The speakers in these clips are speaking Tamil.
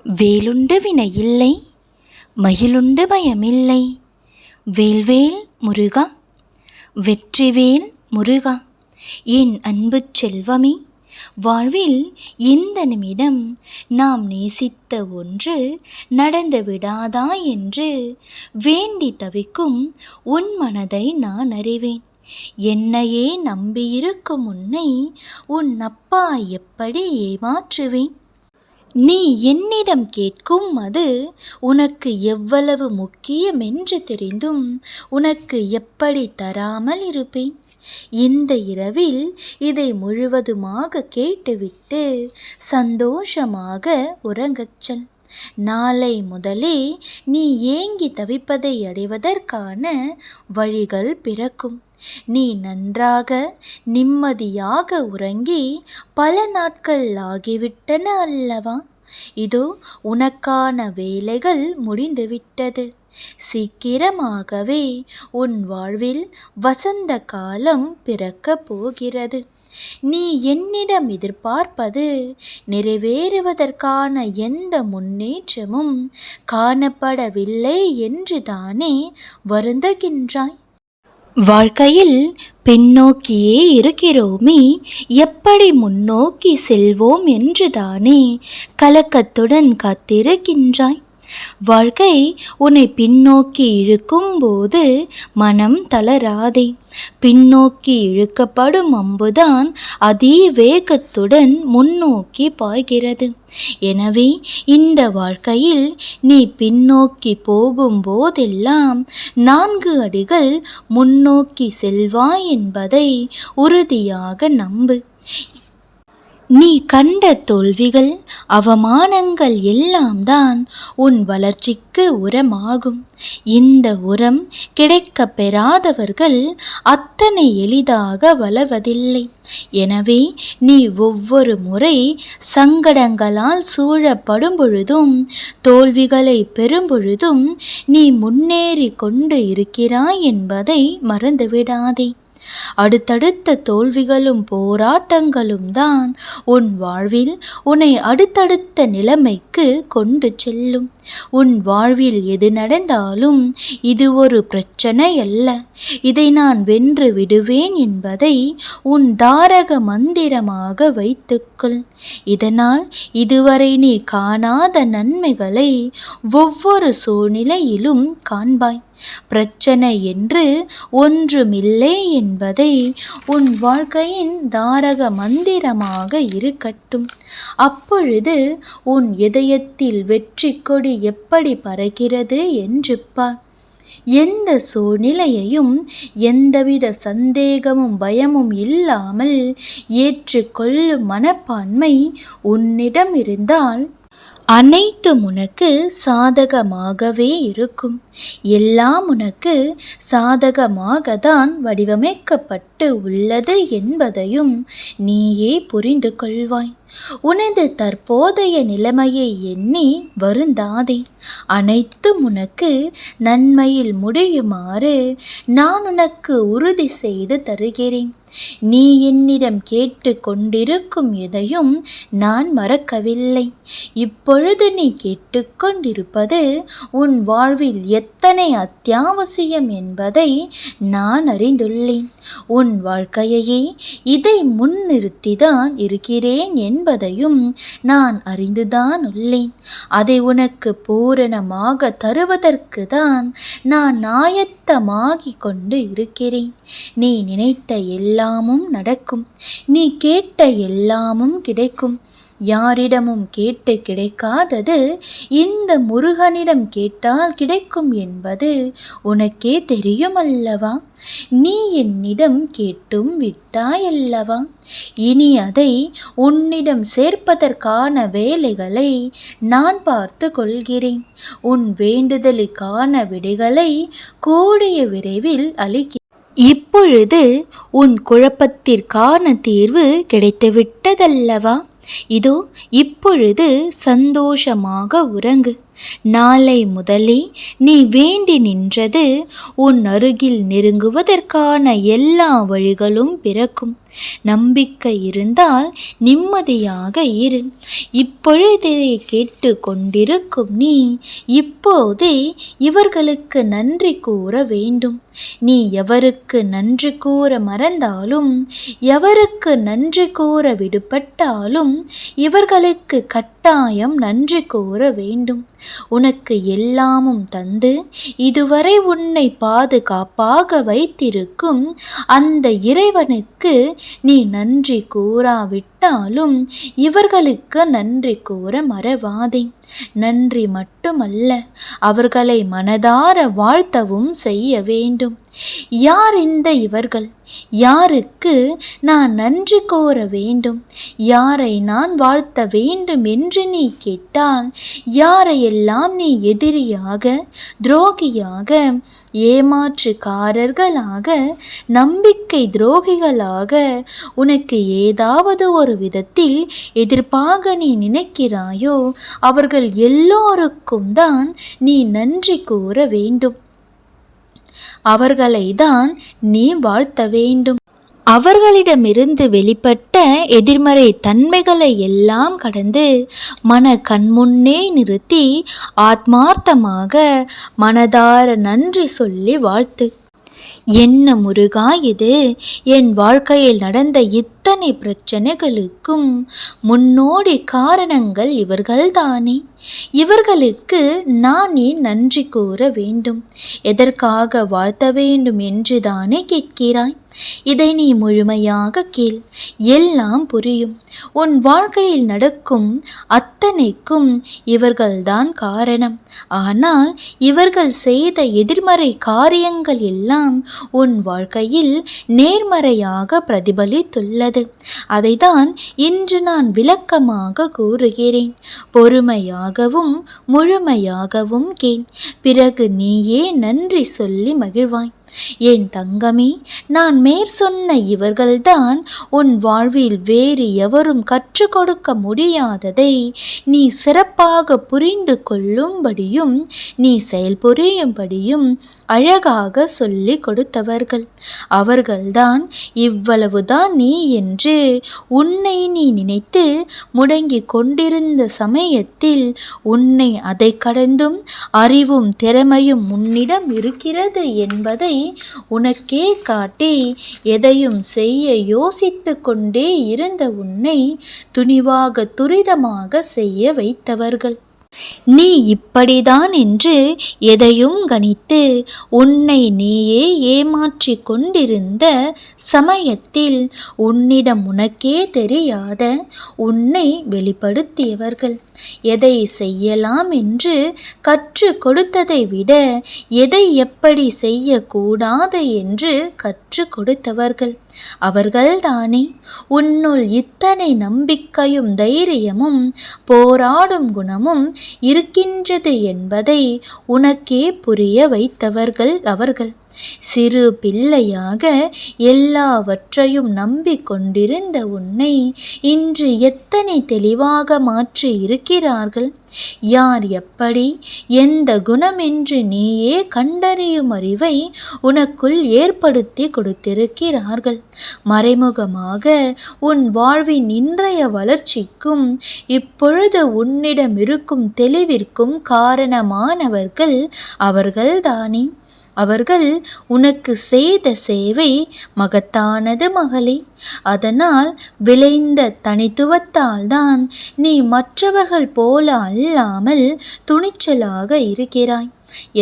வேலுண்டு வினையில்லை, மயிலுண்டு பயமில்லை. வேல்வேல் முருகா, வெற்றிவேல் முருகா, என் அன்பு செல்வமே, வாழ்வில் இந்த நிமிடம் நாம் நேசித்த ஒன்று நடந்து விடாதா என்று வேண்டி தவிக்கும் உன் மனதை நான் அறிவேன். என்னையே நம்பியிருக்கும் உன்னை உன் அப்பா எப்படி ஏமாற்றுவேன்? நீ என்னிடம் கேட்கும் அது உனக்கு எவ்வளவு முக்கியமென்று தெரிந்தும் உனக்கு எப்படி தராமல் இருப்பேன்? இந்த இரவில் இதை முழுவதுமாக கேட்டுவிட்டு சந்தோஷமாக உறங்கச் செல். நாளை முதலே நீ ஏங்கி தவிப்பதை அடைவதற்கான வழிகள் பிறக்கும். நீ நன்றாக நிம்மதியாக உறங்கி பல நாட்கள் ஆகிவிட்டன அல்லவா? இதோ உனக்கான வேலைகள் முடிந்துவிட்டது. சீக்கிரமாகவே உன் வாழ்வில் வசந்த காலம் பிறக்கப் போகிறது. நீ என்னிடம் எதிர்பார்ப்பது நிறைவேறுவதற்கான எந்த முன்னேற்றமும் காணப்படவில்லை என்று தானே வருந்துகின்றாய்? வாழ்க்கையில் பின்னோக்கியே இருக்கிறோமே, எப்படி முன்னோக்கி செல்வோம் என்று தானே கலக்கத்துடன் காத்திருக்கின்றாய்? வாழ்க்கை உன்னை பின்னோக்கி இழுக்கும் போது மனம் தளராதே. பின்னோக்கி இழுக்கப்படும் அம்புதான் அதிவேகத்துடன் முன்னோக்கி பாய்கிறது. எனவே இந்த வாழ்க்கையில் நீ பின்னோக்கி போகும்போதெல்லாம் 4 அடிகள் முன்னோக்கி செல்வாய் என்பதை உறுதியாக நம்பு. நீ கண்ட தோல்விகள், அவமானங்கள் எல்லாம் தான் உன் வளர்ச்சிக்கு உரமாகும். இந்த உரம் கிடைக்க பெறாதவர்கள் அத்தனை எளிதாக வளர்வதில்லை. எனவே நீ ஒவ்வொரு முறை சங்கடங்களால் சூழப்படும் பொழுதும் தோல்விகளை பெறும் பொழுதும் நீ முன்னேறி கொண்டு இருக்கிறாய் என்பதை மறந்துவிடாதே. அடுத்தடுத்த தோல்விகளும் போராட்டங்களும் தான் உன் வாழ்வில் உன்னை அடுத்தடுத்த நிலைமைக்கு கொண்டு செல்லும். உன் வாழ்வில் எது நடந்தாலும் இது ஒரு பிரச்சனை அல்ல, இதை நான் வென்று விடுவேன் என்பதை உன் தாரக மந்திரமாக வைத்துக்கொள். இதனால் இதுவரை நீ காணாத நன்மைகளை ஒவ்வொரு சூழ்நிலையிலும் காண்பாய். பிரச்சனை என்று ஒன்றுமில்லை என்பதை உன் வாழ்க்கையின் தாரக மந்திரமாக இருக்கட்டும். அப்பொழுது உன் இதயத்தில் வெற்றி கொடி எப்படி பறக்கிறது என்று பார். எந்த சூழ்நிலையையும் எந்தவித சந்தேகமும் பயமும் இல்லாமல் ஏற்றுக்கொள்ளும் மனப்பான்மை உன்னிடம் இருந்தால் அனைத்தும் உனக்கு சாதகமாகவே இருக்கும். எல்லாம் உனக்கு சாதகமாக தான் வடிவமைக்கப்பட்டு உள்ளது என்பதையும் நீயே புரிந்து கொள்வாய். உனது தற்போதைய நிலைமையை எண்ணி வருந்தாதே. அனைத்தும் உனக்கு நன்மையில் முடியுமாறு நான் உனக்கு உறுதி செய்து தருகிறேன். நீ என்னிடம் கேட்டு கொண்டிருக்கும் எதையும் நான் மறக்கவில்லை. இப்பொழுது நீ கேட்டுக்கொண்டிருப்பது உன் வாழ்வில் எத்தனை அத்தியாவசியம் என்பதை நான் அறிந்துள்ளேன். உன் வாழ்க்கையையே இதை முன்னிறுத்திதான் இருக்கிறேன் என்பதையும் நான் அறிந்துதான் உள்ளேன். அதை உனக்கு பூரணமாக தருவதற்கு தான் நான் ஆயத்தமாகி கொண்டு இருக்கிறேன். நீ நினைத்த எல்லாமும் நடக்கும். நீ கேட்ட எல்லாமும் கிடைக்கும். யாரிடமும் கேட்டு கிடைக்காதது இந்த முருகனிடம் கேட்டால் கிடைக்கும் என்பது உனக்கே தெரியும் அல்லவா? நீ என்னிடம் கேட்டும் விட்டாயல்லவா? இனி அதை உன்னிடம் சேர்ப்பதற்கான வேலைகளை நான் பார்த்து கொள்கிறேன். உன் வேண்டுதலுக்கான விடைகளை கூடிய விரைவில் அளிக்கிறேன். இப்பொழுது உன் குழப்பத்திற்கான தீர்வு கிடைத்துவிட்டதல்லவா? இதோ இப்பொழுது சந்தோஷமாக உறங்கு. நாளை முதலே நீ வேண்டி நின்றது உன் அருகில் நெருங்குவதற்கான எல்லா வழிகளும் பிறக்கும். நம்பிக்கை இருந்தால் நிம்மதியாக இரு. இப்பொழுதே கேட்டு கொண்டிருக்கும் நீ இப்போதே இவர்களுக்கு நன்றி கூற வேண்டும். நீ எவருக்கு நன்றி கூற மறந்தாலும், எவருக்கு நன்றி கூற விடுபட்டாலும் இவர்களுக்கு கட்டாயம் நன்றி கூற வேண்டும். உனக்கு எல்லாமும் தந்து இதுவரை உன்னை பாதுகாப்பாக வைத்திருக்கும் அந்த இறைவனுக்கு நீ நன்றி கூறாவிட்டாலும் இவர்களுக்கு நன்றி கூற மறவாதே. நன்றி மட்டுமல்ல, அவர்களை மனதார வாழ்த்தவும் செய்ய வேண்டும். யார் இந்த இவர்கள்? யாருக்கு நான் நன்றி கூற வேண்டும்? யாரை நான் வாழ்த்த வேண்டும் என்று நீ கேட்டால், யாரையெல்லாம் நீ எதிரியாக, துரோகியாக, ஏமாற்றுக்காரர்களாக, நம்பிக்கை துரோகிகளாக, உனக்கு ஏதாவது ஒரு விதத்தில் எதிர்ப்பாக நீ நினைக்கிறாயோ அவர்கள் எல்லோருக்கும் தான் நீ நன்றி கூற வேண்டும். அவர்களை தான் நீ வாழ்த்த வேண்டும். அவர்களிடமிருந்து வெளிப்பட்ட எதிர்மறை தன்மைகளை எல்லாம் கடந்து மன கண்முன்னே நிறுத்தி ஆத்மார்த்தமாக மனதார நன்றி சொல்லி வாழ்த்து. என்ன முருகா இது? என் வாழ்க்கையில் நடந்த இத்தனை பிரச்சனைகளுக்கும் முன்னோடி காரணங்கள் இவர்கள்தானே. இவர்களுக்கு நான் ஏன் நன்றி கூற வேண்டும்? எதற்காக வாழ்த்த வேண்டும் என்று தானே கேட்கிறாய்? இதை நீ முழுமையாக கேள், எல்லாம் புரியும். உன் வாழ்க்கையில் நடக்கும் அத்தனைக்கும் இவர்கள்தான் காரணம். ஆனால் இவர்கள் செய்த எதிர்மறை காரியங்கள் எல்லாம் உன் வாழ்க்கையில் நேர்மறையாக பிரதிபலித்துள்ளது. அதைதான் இன்று நான் விளக்கமாக கூறுகிறேன். பொறுமையாகவும் முழுமையாகவும் கேள். பிறகு நீயே நன்றி சொல்லி மகிழ்வாய். என் தங்கமே, நான் மேற்சொன்ன இவர்கள்தான் உன் வாழ்வில் வேறு எவரும் கற்றுக் கொடுக்க முடியாததை நீ சிறப்பாக புரிந்து கொள்ளும்படியும் நீ செயல்புரியும்படியும் அழகாக சொல்லி கொடுத்தவர்கள். அவர்கள்தான் இவ்வளவுதான் நீ என்று உன்னை நீ நினைத்து முடங்கி கொண்டிருந்த சமயத்தில் உன்னை அதை கடந்தும் அறிவும் திறமையும் உன்னிடம் இருக்கிறது என்பதை உனக்கே காட்டி எதையும் செய்ய யோசித்து கொண்டே இருந்த உன்னை துணிவாக துரிதமாக செய்ய வைத்தவர்கள். நீ இப்படிதான் என்று எதையும் கணித்து உன்னை நீயே ஏமாற்றி கொண்டிருந்த சமயத்தில் உன்னிடம் உனக்கே தெரியாத உன்னை வெளிப்படுத்தியவர்கள். எதை செய்யலாம் என்று கற்றுக் கொடுத்ததை விட எதை எப்படி செய்யக்கூடாது என்று கற்றுக் கொடுத்தவர்கள் அவர்கள்தானே. உன்னுள் இத்தனை நம்பிக்கையும் தைரியமும் போராடும் குணமும் இருக்கின்றது என்பதை உனக்கே புரிய வைத்தவர்கள் அவர்கள். சிறு பிள்ளையாக எல்லாவற்றையும் நம்பிக்கொண்டிருந்த உன்னை இன்று எத்தனை தெளிவாக மாற்றி இருக்கிறார்கள். யார் எப்படி எந்த குணம் என்று நீயே கண்டறியும் அறிவை உனக்குள் ஏற்படுத்தி கொடுத்திருக்கிறார்கள். மறைமுகமாக உன் வாழ்வின் இன்றைய வளர்ச்சிக்கும் இப்பொழுது உன்னிடம் இருக்கும் தெளிவிற்கும் காரணமானவர்கள் அவர்கள்தானே. அவர்கள் உனக்கு செய்த சேவை மகத்தானது மகளே. அதனால் விளைந்த தனித்துவத்தால் தான் நீ மற்றவர்கள் போல அல்லாமல் துணிச்சலாக இருக்கிறாய்.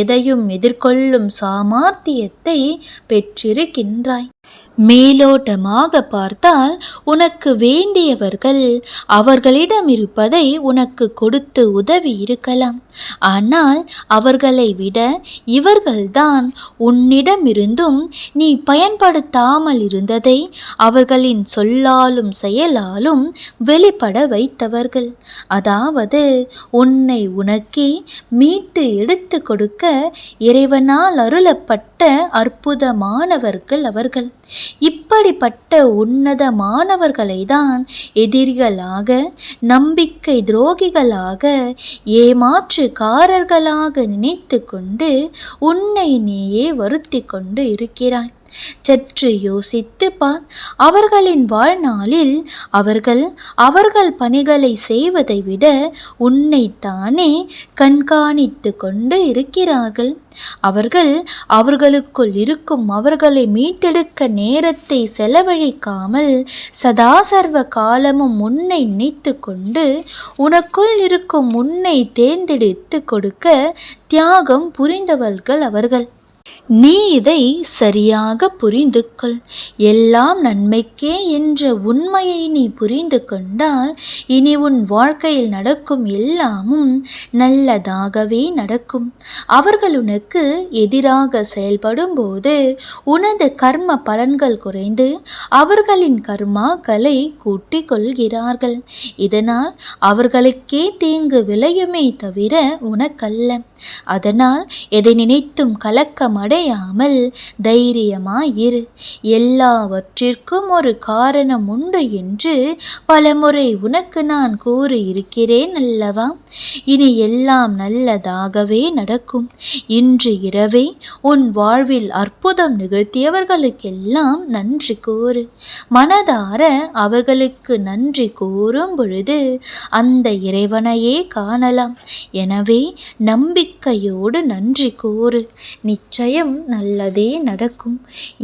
எதையும் எதிர்கொள்ளும் சாமர்த்தியத்தை பெற்றிருக்கின்றாய். மேலோட்டமாக பார்த்தால் உனக்கு வேண்டியவர்கள் அவர்களிடம் இருப்பதை உனக்கு கொடுத்து உதவி இருக்கலாம். ஆனால் அவர்களை விட இவர்கள்தான் உன்னிடமிருந்தும் நீ பயன்படுத்தாமல் இருந்ததை அவர்களின் சொல்லாலும் செயலாலும் வெளிப்பட வைத்தவர்கள். அதாவது உன்னை உனக்கே மீட்டு எடுத்து கொடுக்க இறைவனால் அருளப்பட்ட அற்புதமானவர்கள் அவர்கள். இப்படிப்பட்ட உன்னதமானவர்களை தான் எதிரிகளாக, நம்பிக்கை துரோகிகளாக, ஏமாற்றுக்காரர்களாக நினைத்து கொண்டு உன்னை நீயே வருத்தி கொண்டு இருக்கிறாய். சற்று யோசித்து பார். அவர்களின் வாழ்நாளில் அவர்கள் பணிகளை செய்வதை விட உன்னைத்தானே கண்காணித்து கொண்டு இருக்கிறார்கள். அவர்களுக்குள் இருக்கும் அவர்களை மீட்டெடுக்க நேரத்தை செலவழிக்காமல் சதா சர்வ காலமும் உன்னை நினைத்து கொண்டு உனக்குள் இருக்கும் உன்னை தேர்ந்தெடுத்து கொடுக்க தியாகம் புரிந்தவர்கள் அவர்கள். நீ இதை சரியாக புரிந்து கொள். எல்லாம் நன்மைக்கே என்ற உண்மையை நீ புரிந்து கொண்டால் இனி உன் வாழ்க்கையில் நடக்கும் எல்லாமும் நல்லதாகவே நடக்கும். அவர்கள் உனக்கு எதிராக செயல்படும் போது உனது கர்ம பலன்கள் குறைந்து அவர்களின் கர்மாக்களை கூட்டிக் கொள்கிறார்கள். இதனால் அவர்களுக்கே தீங்கு விளையுமே தவிர உனக்கல்ல. அதனால் எதை நினைத்தும் கலக்கம் அடையாமல் தைரியமாயிரு. எல்லாவற்றிற்கும் ஒரு காரணம் உண்டு என்று பலமுறை உனக்கு நான் கூறியிருக்கிறேன் அல்லவா? இனி எல்லாம் நல்லதாகவே நடக்கும். இன்று இரவே உன் வாழ்வில் அற்புதம் நிகழ்த்தியவர்களுக்கெல்லாம் நன்றி கூறு. மனதார அவர்களுக்கு நன்றி கூறும் பொழுது அந்த இறைவனையே காணலாம். எனவே நம்பிக்கையோடு நன்றி கூறு. நிச்சயம் நல்லதே நடக்கும்.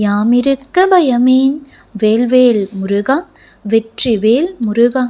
யாமிருக்க பயமேன். வேல்வேல் முருகா, வெற்றிவேல் முருகா.